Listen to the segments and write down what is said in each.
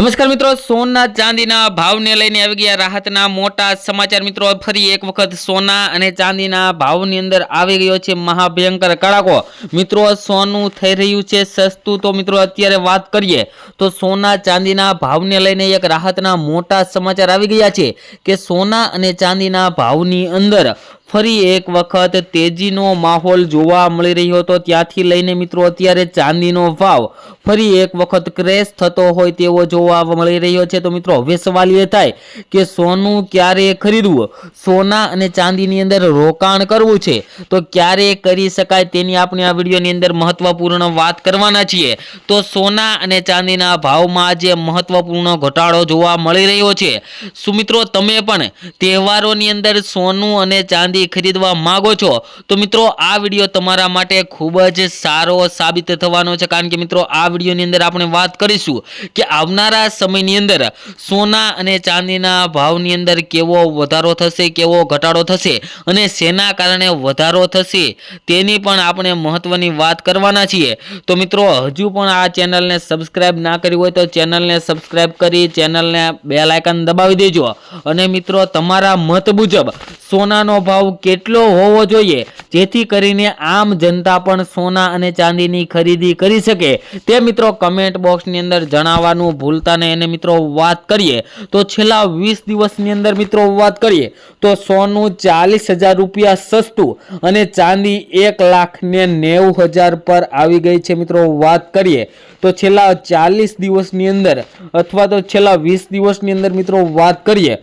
નમસ્કાર મિત્રો, સોના ચાંદીના ભાવને લઈને આવી ગયા રાહતના મોટા સમાચાર। મિત્રો ફરી એક વખત સોના અને ચાંદીના ભાવની અંદર આવી ગયો છે મહાભયંકર કડાકો। મિત્રો સોનું થઈ રહ્યું છે સસ્તું। તો મિત્રો અત્યારે વાત કરીએ તો સોના ચાંદીના ભાવને લઈને એક રાહતના મોટા સમાચાર આવી ગયા છે કે સોના અને ચાંદીના ભાવની અંદર ફરી એક વખત તેજીનો માહોલ જોવા મળી રહ્યો હતો। ત્યાંથી લઈને મિત્રો અત્યારે ચાંદીનો ભાવ ફરી એક વખત ક્રેશ થતો હોય તેવો જોવા મળી રહ્યો છે। તો મિત્રો હવે સવાલ એ થાય કે સોનું ક્યારે ખરીદવું, સોના અને ચાંદીની અંદર રોકાણ કરવું છે તો ક્યારે કરી શકાય તેની આપણે આ વિડીયોની અંદર મહત્વપૂર્ણ વાત કરવાના છીએ। તો સોના અને ચાંદીના ભાવમાં આજે મહત્વપૂર્ણ ઘટાડો જોવા મળી રહ્યો છે। શું મિત્રો તમે પણ તહેવારોની અંદર સોનું અને ચાંદી ખરીદવા માંગો છો તો મિત્રો આ વિડીયો તમારા માટે ખૂબ જ સારો સાબિત થવાનો છે, કારણ કે મિત્રો આ વિડીયોની અંદર આપણે વાત કરીશું કે આવનારા સમયની અંદર સોના અને ચાંદીના ભાવની અંદર કેવો વધારો થશે, કેવો ઘટાડો થશે અને શેના કારણે વધારો થશે તેની પણ આપણે મહત્વની વાત કરવાના છીએ। તો મિત્રો હજુ પણ આ ચેનલને સબસ્ક્રાઇબ ના કરી હોય તો ચેનલને સબસ્ક્રાઇબ કરી ચેનલને બેલ આઇકન દબાવી દેજો અને મિત્રો તમારા મત મુજબ સોનાનો ભાવ કેટલો હોવો જોઈએ જેથી કરીને આમ જનતા પણ સોના અને ચાંદીની ખરીદી કરી શકે તે મિત્રો કમેન્ટ બોક્સની અંદર જણાવવાનું ભૂલતા નહીં। અને મિત્રો વાત કરીએ તો છેલ્લા 20 દિવસની અંદર મિત્રો વાત કરીએ તો સોનું 40,000 રૂપિયા સસ્તું અને ચાંદી 1,90,000 પર આવી ગઈ છે। મિત્રો વાત કરીએ તો છેલ્લા 40 દિવસની અંદર અથવા તો છેલ્લા 20 દિવસની અંદર મિત્રો વાત કરીએ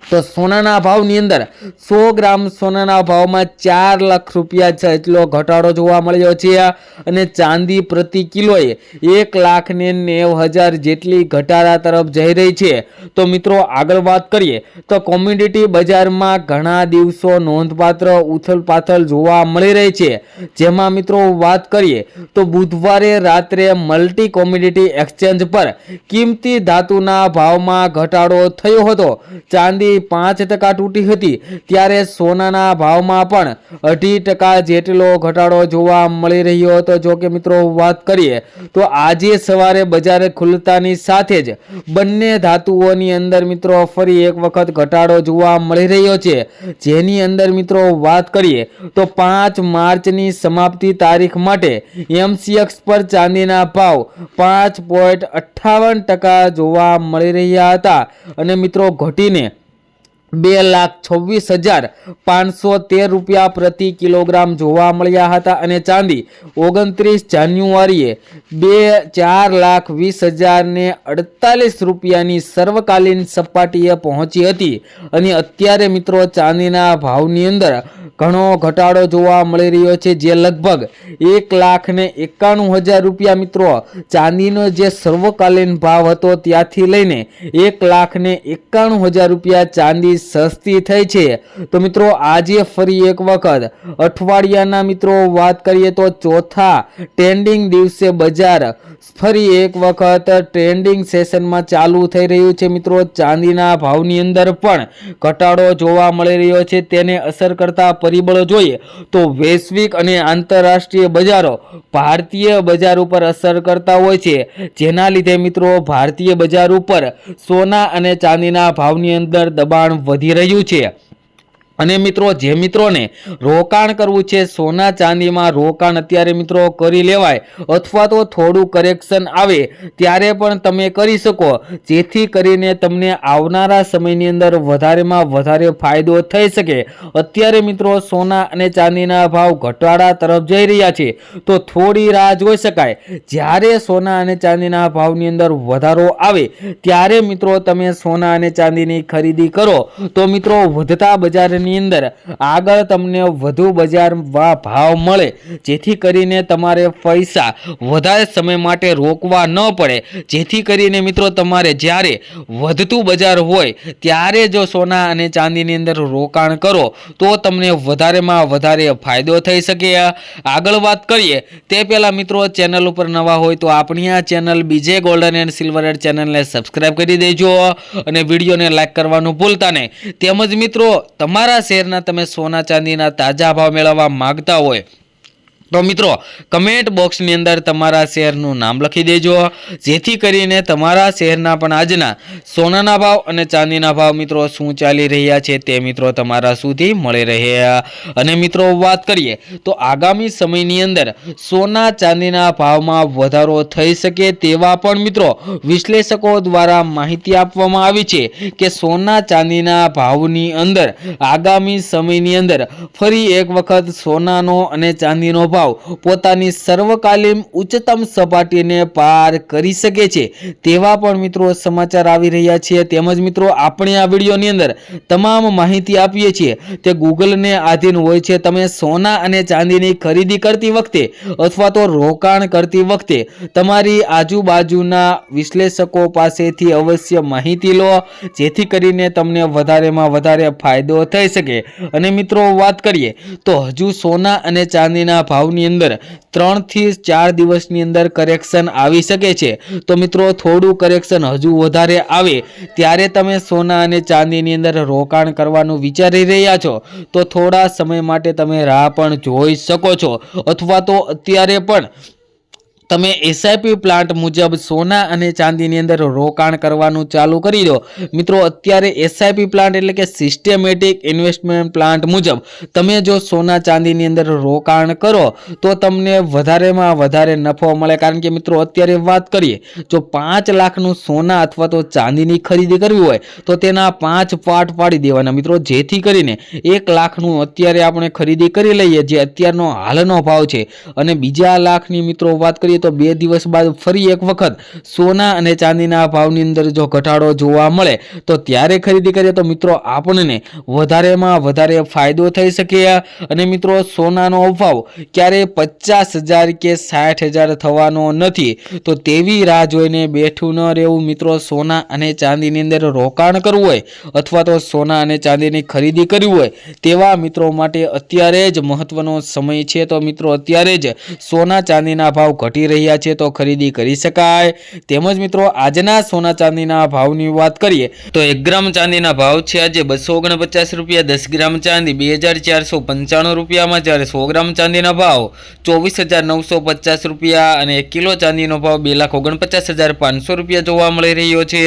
તો સોનાના ભાવની અંદર 100 ગ્રામ સોનાના ભાવમાં 4 લાખ રૂપિયા જેટલો ઘટાડો જોવા મળ્યો છે અને ચાંદી પ્રતિ કિલોએ 1,90,000 જેટલી ઘટાડા તરફ જઈ રહી છે। તો મિત્રો આગળ વાત કરીએ તો કોમોડિટી બજારમાં ઘણા દિવસો નોંધપાત્ર ઉથલપાથલ જોવા મળી રહી છે, જેમાં મિત્રો વાત કરીએ તો બુધવારે રાત્રે મલ્ટી કોમોડિટી એક્સચેન્જ પર કિંમતી ધાતુના ભાવમાં ઘટાડો થયો હતો। ચાંદી 5% તૂટી હતી ત્યારે સોનાના ભાવમાં પણ 2.5% જેટલો ઘટાડો જોવા મળી રહ્યો હતો। જો કે મિત્રો વાત કરીએ તો આજે સવારે બજાર ખુલતાની સાથે જ બંને ધાતુઓની અંદર મિત્રો ફરી એક વખત ઘટાડો જોવા મળી રહ્યો છે, જેની અંદર મિત્રો વાત કરીએ તો 5 માર્ચની સમાપ્તિ તારીખ માટે MCX પર ચાંદીના ભાવ 5.58% જોવા મળી રહ્યા હતા અને મિત્રો ઘટીને 2,26,513 રૂપિયા પ્રતિ કિલોગ્રામ જોવા મળ્યા હતા અને ચાંદી 29 જાન્યુઆરીએ 4,20,048 રૂપિયાની સર્વકાલીન સપાટીએ પહોંચી હતી અને અત્યારે મિત્રો ચાંદીના ભાવની અંદર ઘણો ઘટાડો જોવા મળી રહ્યો છે, જે લગભગ 1,91,000 રૂપિયા મિત્રો ચાંદીનો જે સર્વકાલીન ભાવ હતો ત્યાંથી લઈને 1,91,000 રૂપિયા ચાંદી સસ્તી થઈ છે। તો મિત્રો આજે ફરી એક વખત અઠવાડિયાના મિત્રો વાત કરીએ તો ચોથા ટ્રેન્ડિંગ દિવસે બજાર ફરી એક વખત ટ્રેન્ડિંગ સેશનમાં ચાલુ થઈ રહ્યું છે। મિત્રો ચાંદીના ભાવની અંદર પણ ઘટાડો જોવા મળી રહ્યો છે। તેને અસર કરતા પરિબળો જોઈએ તો વૈશ્વિક અને આંતરરાષ્ટ્રીય બજારો ભારતીય બજાર ઉપર અસર કરતા હોય છે, જેના લીધે મિત્રો ભારતીય બજાર ઉપર સોના અને ચાંદીના ભાવની અંદર દબાણ વધી રહ્યું છે। અને મિત્રો જે મિત્રોને રોકાણ કરવું છે સોના ચાંદીમાં રોકાણ અત્યારે મિત્રો કરી લેવાય અથવા તો થોડું કરેક્શન આવે ત્યારે પણ તમે કરી શકો, જેથી કરીને તમને આવનારા સમયની અંદર વધારેમાં વધારે ફાયદો થઈ શકે। અત્યારે મિત્રો સોના અને ચાંદીના ભાવ ઘટાડા તરફ જઈ રહ્યા છે તો થોડી રાહ જોઈ શકાય। જ્યારે સોના અને ચાંદીના ભાવની અંદર વધારો આવે ત્યારે મિત્રો તમે સોના અને ચાંદીની ખરીદી કરો તો મિત્રો વધતા બજારની અંદર આગળ તમને વધુ બજાર ભાવ મળે, જેથી કરીને તમારે પૈસા વધારે સમય માટે રોકવા ન પડે, જેથી કરીને મિત્રો તમારે જ્યારે વધતું બજાર હોય ત્યારે જો સોના અને ચાંદીની અંદર રોકાણ કરો તો તમને વધારેમાં વધારે ફાયદો થઈ શકે। આગળ વાત કરીએ તે પહેલા મિત્રો ચેનલ ઉપર નવા હોય તો આપણી આ ચેનલ બીજે ગોલ્ડન એન્ડ સિલ્વર એડ ચેનલને સબસ્ક્રાઇબ કરી દેજો અને વિડીયોને લાઈક કરવાનું ભૂલતા નહીં। તેમજ મિત્રો તમારા શેરના તમે સોના ચાંદીના તાજા ભાવ મેળવવા માંગતા હોય તો મિત્રો કમેન્ટ બોક્સની અંદર તમારા શહેરનું નામ લખી દેજો, જેથી કરીને તમારા શહેરના પણ આજના સોનાના ભાવ અને ચાંદીના ભાવ મિત્રો શું ચાલી રહ્યા છે તે મિત્રો તમારા સુધી મળી રહે। અને મિત્રો વાત કરીએ તો આગામી સમયની અંદર સોના ચાંદીના ભાવમાં વધારો થઈ શકે તેવા પણ મિત્રો વિશ્લેષકો દ્વારા માહિતી આપવામાં આવી છે કે સોના ચાંદીના ભાવની અંદર આગામી સમયની અંદર ફરી એક વખત સોનાનો અને ચાંદીનો ભાવ પોતાની સર્વકાલીન ઉચ્ચતમ સપાટીને પાર કરી શકે છે તેવા પણ મિત્રો સમાચાર આવી રહ્યા છે। તેમજ મિત્રો આપણે આ વિડીયોની અંદર તમામ માહિતી આપીએ છીએ તે ગૂગલને આધીન હોય છે। તમે સોના અને ચાંદીની ખરીદી કરતી વખતે અથવા તો રોકાણ કરતી વખતે તમારી આજુબાજુના વિશ્લેષકો પાસેથી અવશ્ય માહિતી લો, જેથી કરીને તમને વધારેમાં વધારે ફાયદો થઈ શકે। અને મિત્રો વાત કરીએ તો હજુ સોના અને ચાંદીના ભાવની અંદર 3 થી 4 દિવસની અંદર કરેક્શન આવી શકે છે। તો મિત્રો થોડું કરેક્શન હજુ વધારે આવે ત્યારે તમે સોના અને ચાંદીની અંદર રોકાણ કરવાનું વિચારી રહ્યા છો તો થોડા સમય માટે તમે રાહ પણ જોઈ શકો છો, અથવા તો અત્યારે પણ તમે એસઆઈપી પ્લાન્ટ મુજબ સોના અને ચાંદીની અંદર રોકાણ કરવાનું ચાલુ કરી દો। મિત્રો અત્યારે એસઆઈપી પ્લાન્ટ એટલે કે સિસ્ટેમેટિક ઇન્વેસ્ટમેન્ટ પ્લાન્ટ મુજબ તમે જો સોના ચાંદીની અંદર રોકાણ કરો તો તમને વધારેમાં વધારે નફો મળે। કારણ કે મિત્રો અત્યારે વાત કરીએ જો 5 લાખનું સોના અથવા તો ચાંદીની ખરીદી કરવી હોય તો તેના 5 પાર્ટ પાડી દેવાના મિત્રો, જેથી કરીને 1 લાખનું અત્યારે આપણે ખરીદી કરી લઈએ જે અત્યારનો હાલનો ભાવ છે, અને બીજા લાખની મિત્રો વાત કરીએ તો 2 દિવસ બાદ ફરી એક વખત સોના અને ચાંદીના ભાવની અંદર જો ઘટાડો જોવા મળે તો ત્યારે ખરીદી કરીએ તો મિત્રો આપણને વધારેમાં વધારે ફાયદો થઈ શકે। અને મિત્રો સોનાનો ભાવ ક્યારે 50,000 કે 60,000 થવાનો નથી, તો તેવી રાહ જોઈને બેઠું ન રહેવું મિત્રો। સોના અને ચાંદીની અંદર રોકાણ કરવું હોય અથવા તો સોના અને ચાંદીની ખરીદી કરવી હોય તેવા મિત્રો માટે અત્યારે જ મહત્વનો સમય છે। તો મિત્રો અત્યારે જ સોના ચાંદીના ભાવ ઘટી રહ્યા છે તો ખરીદી કરી શકાય। તેમજ મિત્રો આજના સોના ચાંદીના ભાવની વાત કરીએ તો 1 ગ્રામ ચાંદીના ભાવ છે આજે 249 રૂપિયા, 10 ગ્રામ ચાંદી 2495 રૂપિયામાં, જ્યારે 100 ગ્રામ ચાંદીના ભાવ 24,950 રૂપિયા અને 1 કિલો ચાંદીનો ભાવ 2,49,500 રૂપિયા જોવા મળી રહ્યો છે।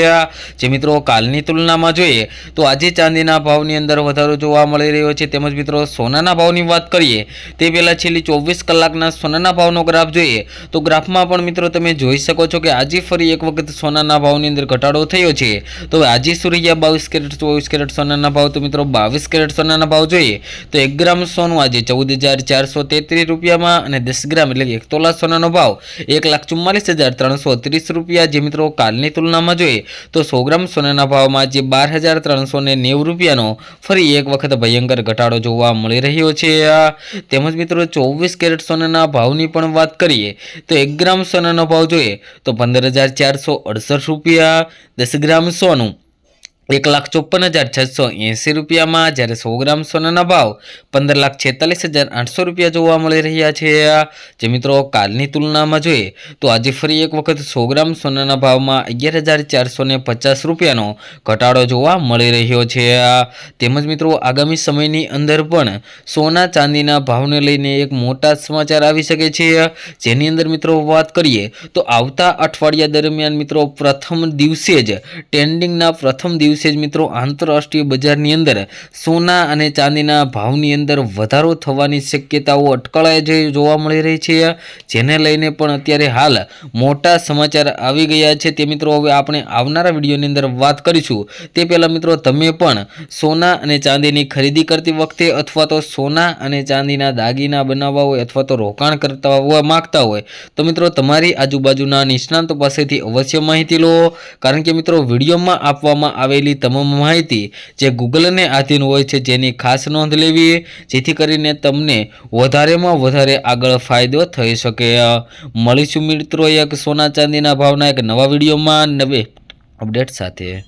જે મિત્રો કાલની તુલનામાં જોઈએ તો આજે ચાંદીના ભાવની અંદર વધારો જોવા મળી રહ્યો છે। તેમજ મિત્રો સોનાના ભાવની વાત કરીએ તે પહેલા છેલ્લી 24 કલાકના સોનાના ભાવનો ગ્રાફ જોઈએ તો ગ્રાફમાં પણ મિત્રો તમે જોઈ શકો છો કે આજે ફરી એક વખત સોનાના ભાવની અંદર ઘટાડો થયો છે। તો આજે શું રહ્યા 22 કેરેટ 24 કેરેટ સોનાના ભાવ, તો મિત્રો 22 કેરેટ સોનાના ભાવ જોઈએ તો 1 ગ્રામ સોનું આજે 14,433 રૂપિયામાં અને 10 ગ્રામ એટલે કે 1 તોલા સોનાનો ભાવ 1,44,330 રૂપિયા। જે મિત્રો કાલની તુલનામાં જોઈએ તો 100 ગ્રામ સોનાના ભાવમાં આજે 12,390 રૂપિયાનો ફરી એક વખત ભયંકર ઘટાડો જોવા મળી રહ્યો છે। તેમજ મિત્રો 24 કેરેટ સોનાના ભાવની પણ વાત કરીએ તો 1 ગ્રામ સોનાનો ભાવ જોઈએ તો 15,468 રૂપિયા, 10 ગ્રામ સોનું 1,54,680 રૂપિયામાં, જ્યારે 100 ગ્રામ સોનાના ભાવ 15,46,800 રૂપિયા જોવા મળી રહ્યા છે। જે મિત્રો કાલની તુલનામાં જોઈએ તો આજે ફરી એક વખત 100 ગ્રામ સોનાના ભાવમાં 11,450 રૂપિયાનો ઘટાડો જોવા મળી રહ્યો છે। તેમજ મિત્રો આગામી સમયની અંદર પણ સોના ચાંદીના ભાવને લઈને એક મોટા સમાચાર આવી શકે છે, જેની અંદર મિત્રો વાત કરીએ તો આવતા અઠવાડિયા દરમિયાન મિત્રો પ્રથમ દિવસે જ ટ્રેન્ડિંગના પ્રથમ દિવસે જ મિત્રો આંતરરાષ્ટ્રીય બજારની અંદર સોના અને ચાંદીના ભાવની અંદર વધારો થવાની શક્યતાઓ અટકળાઈ જોવા મળી રહી છે, જેને લઈને પણ અત્યારે હાલ મોટા સમાચાર આવી ગયા છે। તે મિત્રો હવે આપણે આવનારા વિડીયોની અંદર વાત કરીશું। તે પહેલાં મિત્રો તમે પણ સોના અને ચાંદીની ખરીદી કરતી વખતે અથવા તો સોના અને ચાંદીના દાગીના બનાવવા હોય અથવા તો રોકાણ કરતા માંગતા હોય તો મિત્રો તમારી આજુબાજુના નિષ્ણાંતો પાસેથી અવશ્ય માહિતી લો, કારણ કે મિત્રો વિડીયોમાં આપવામાં આવેલી તમામ માહિતી જે ગૂગલને આધીન હોય છે જેની ખાસ નોંધ લેવી, જેથી કરીને તમને વધારેમાં વધારે આગળ ફાયદો થઈ શકે। મળીશું મિત્રો એક સોના ચાંદીના ભાવના એક નવા વિડીયોમાં નવે અપડેટ સાથે।